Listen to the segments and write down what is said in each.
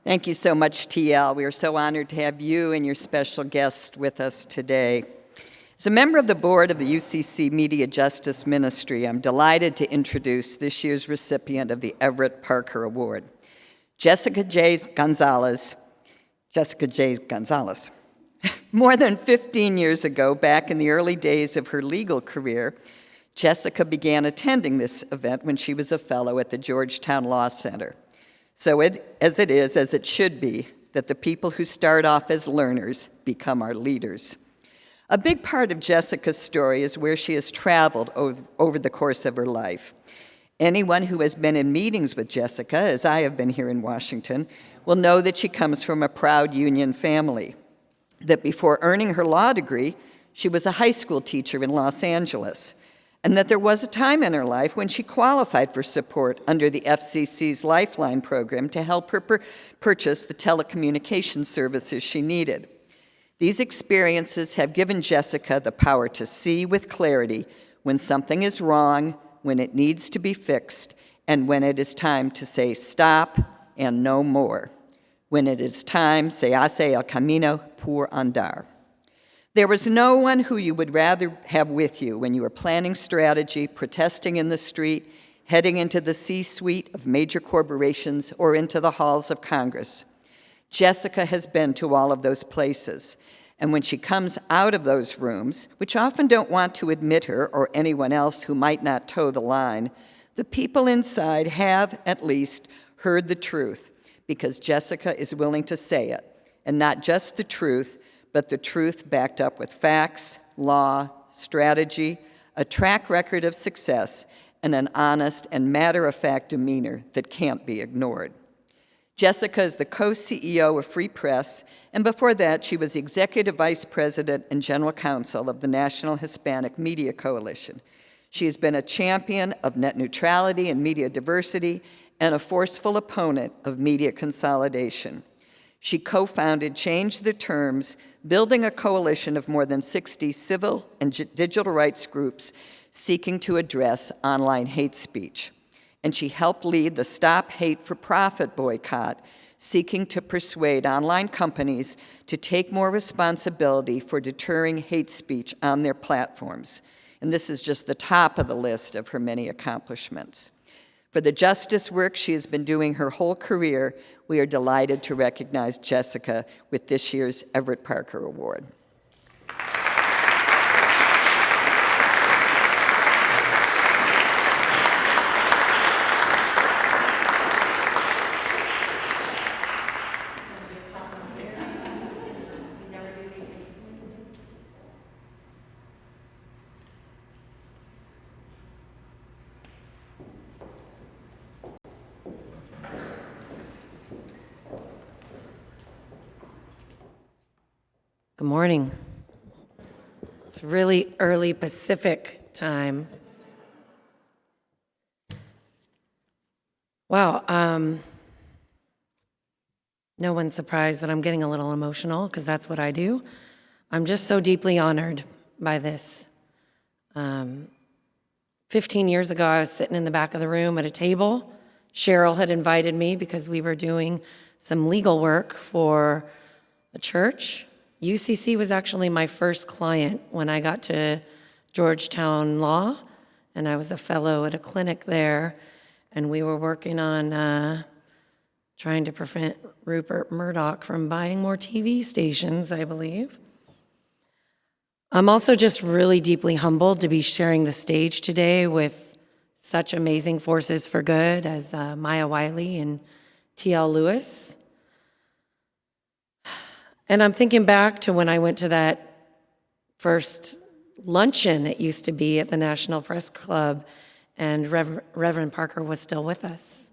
Thank you so much, TL. We are so honored to have you and your special guest with us today. As a member of the board of the UCC Media Justice Ministry, I'm delighted to introduce this year's recipient of the Everett Parker Award, Jessica J. González. More than 15 years ago, back in the early days of her legal career, Jessica began attending this event when she was a fellow at the Georgetown Law Center. So as it should be, that the people who start off as learners become our leaders. A big part of Jessica's story is where she has traveled over the course of her life. Anyone who has been in meetings with Jessica, as I have been here in Washington, will know that she comes from a proud union family, that before earning her law degree, she was a high school teacher in Los Angeles, and that there was a time in her life when she qualified for support under the FCC's Lifeline program to help her purchase the telecommunications services she needed. These experiences have given Jessica the power to see with clarity when something is wrong, when it needs to be fixed, and when it is time to say stop and no more. When it is time, se hace el camino por andar. There was no one who you would rather have with you when you were planning strategy, protesting in the street, heading into the C-suite of major corporations, or into the halls of Congress. Jessica has been to all of those places. And when she comes out of those rooms, which often don't want to admit her or anyone else who might not toe the line, the people inside have, at least, heard the truth, because Jessica is willing to say it, and not just the truth, but the truth backed up with facts, law, strategy, a track record of success, and an honest and matter-of-fact demeanor that can't be ignored. Jessica is the co-CEO of Free Press, and before that, she was the Executive Vice President and General Counsel of the National Hispanic Media Coalition. She has been a champion of net neutrality and media diversity and a forceful opponent of media consolidation. She co-founded Change the Terms, building a coalition of more than 60 civil and digital rights groups seeking to address online hate speech. And she helped lead the Stop Hate for Profit boycott, seeking to persuade online companies to take more responsibility for deterring hate speech on their platforms. And this is just the top of the list of her many accomplishments. For the justice work she has been doing her whole career, we are delighted to recognize Jessica with this year's Everett Parker Award. Good morning. It's really early Pacific time. Wow. No one's surprised that I'm getting a little emotional, because that's what I do. I'm just so deeply honored by this. 15 years ago, I was sitting in the back of the room at a table. Cheryl had invited me because we were doing some legal work for a church. UCC was actually my first client when I got to Georgetown Law, and I was a fellow at a clinic there, and we were working on trying to prevent Rupert Murdoch from buying more TV stations, I believe. I'm also just really deeply humbled to be sharing the stage today with such amazing forces for good as Maya Wiley and T.L. Lewis. And I'm thinking back to when I went to that first luncheon, it used to be at the National Press Club, and Reverend Parker was still with us.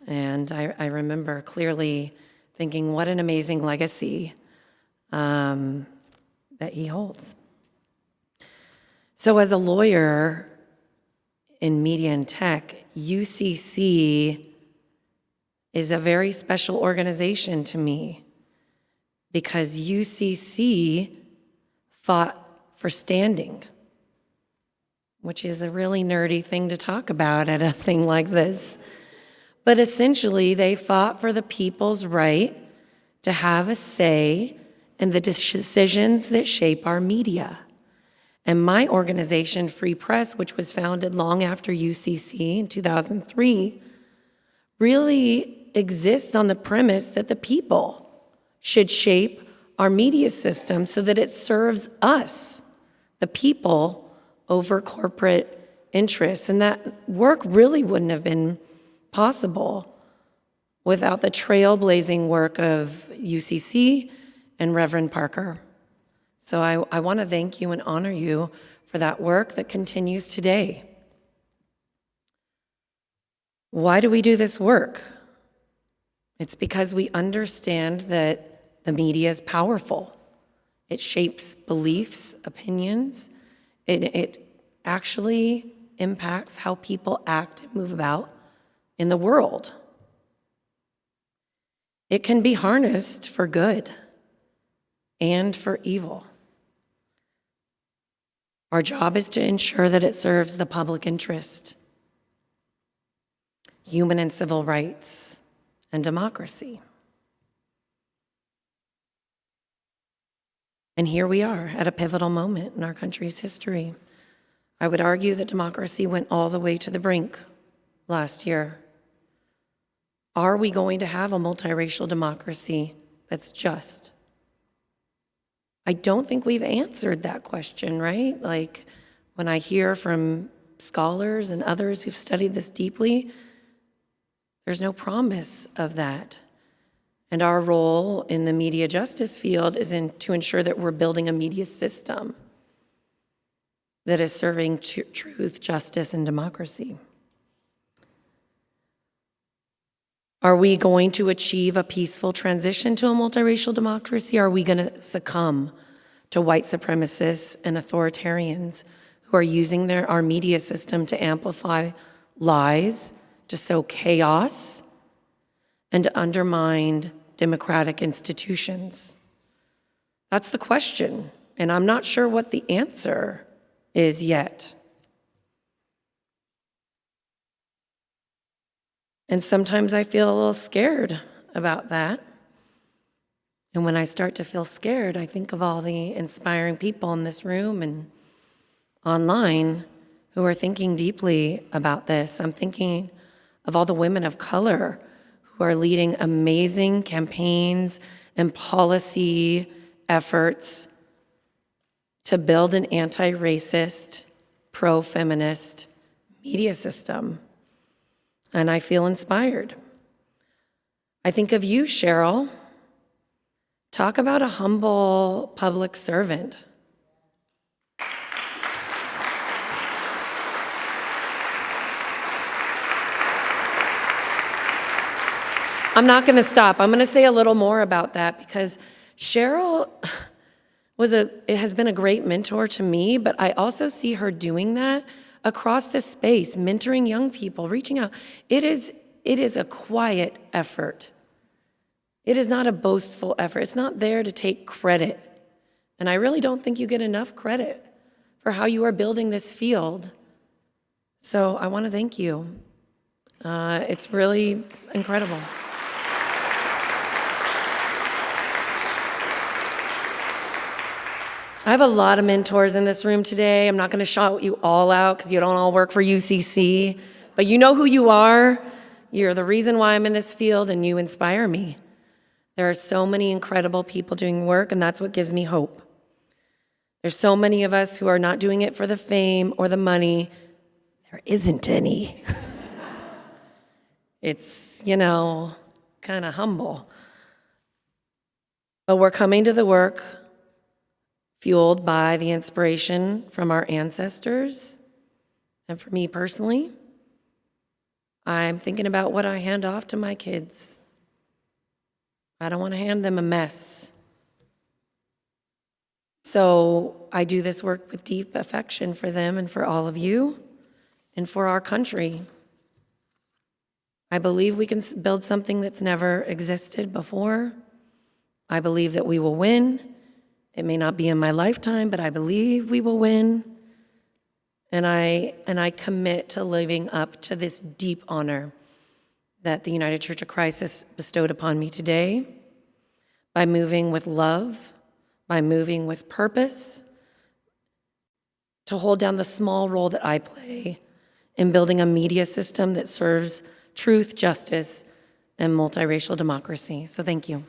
And I remember clearly thinking, what an amazing legacy that he holds. So as a lawyer in media and tech, UCC is a very special organization to me, because UCC fought for standing, which is a really nerdy thing to talk about at a thing like this. But essentially, they fought for the people's right to have a say in the decisions that shape our media. And my organization, Free Press, which was founded long after UCC in 2003, really exists on the premise that the people should shape our media system so that it serves us, the people, over corporate interests. And that work really wouldn't have been possible without the trailblazing work of UCC and Reverend Parker. So I want to thank you and honor you for that work that continues today. Why do we do this work? It's because we understand that the media is powerful. It shapes beliefs, opinions. It actually impacts how people act and move about in the world. It can be harnessed for good and for evil. Our job is to ensure that it serves the public interest, human and civil rights, and democracy. And here we are at a pivotal moment in our country's history. I would argue that democracy went all the way to the brink last year. Are we going to have a multiracial democracy that's just? I don't think we've answered that question, right? Like, when I hear from scholars and others who've studied this deeply, there's no promise of that. And our role in the media justice field is to ensure that we're building a media system that is serving truth, justice, and democracy. Are we going to achieve a peaceful transition to a multiracial democracy? Are we going to succumb to white supremacists and authoritarians who are using our media system to amplify lies, to sow chaos, and to undermine democratic institutions? That's the question, and I'm not sure what the answer is yet. And sometimes I feel a little scared about that. And when I start to feel scared, I think of all the inspiring people in this room and online who are thinking deeply about this. I'm thinking of all the women of color who are leading amazing campaigns and policy efforts to build an anti-racist, pro-feminist media system. And I feel inspired. I think of you, Cheryl. Talk about a humble public servant. I'm not going to stop. I'm going to say a little more about that because Cheryl has been a great mentor to me, but I also see her doing that across the space, mentoring young people, reaching out. It is a quiet effort. It is not a boastful effort. It's not there to take credit. And I really don't think you get enough credit for how you are building this field. So I want to thank you. It's really incredible. I have a lot of mentors in this room today. I'm not going to shout you all out because you don't all work for UCC, but you know who you are. You're the reason why I'm in this field, and you inspire me. There are so many incredible people doing work, and that's what gives me hope. There's so many of us who are not doing it for the fame or the money. There isn't any. It's, kind of humble. But we're coming to the work fueled by the inspiration from our ancestors. And for me personally, I'm thinking about what I hand off to my kids. I don't want to hand them a mess. So I do this work with deep affection for them and for all of you and for our country. I believe we can build something that's never existed before. I believe that we will win. It may not be in my lifetime, but I believe we will win. And I commit to living up to this deep honor that the United Church of Christ has bestowed upon me today by moving with love, by moving with purpose, to hold down the small role that I play in building a media system that serves truth, justice, and multiracial democracy. So thank you.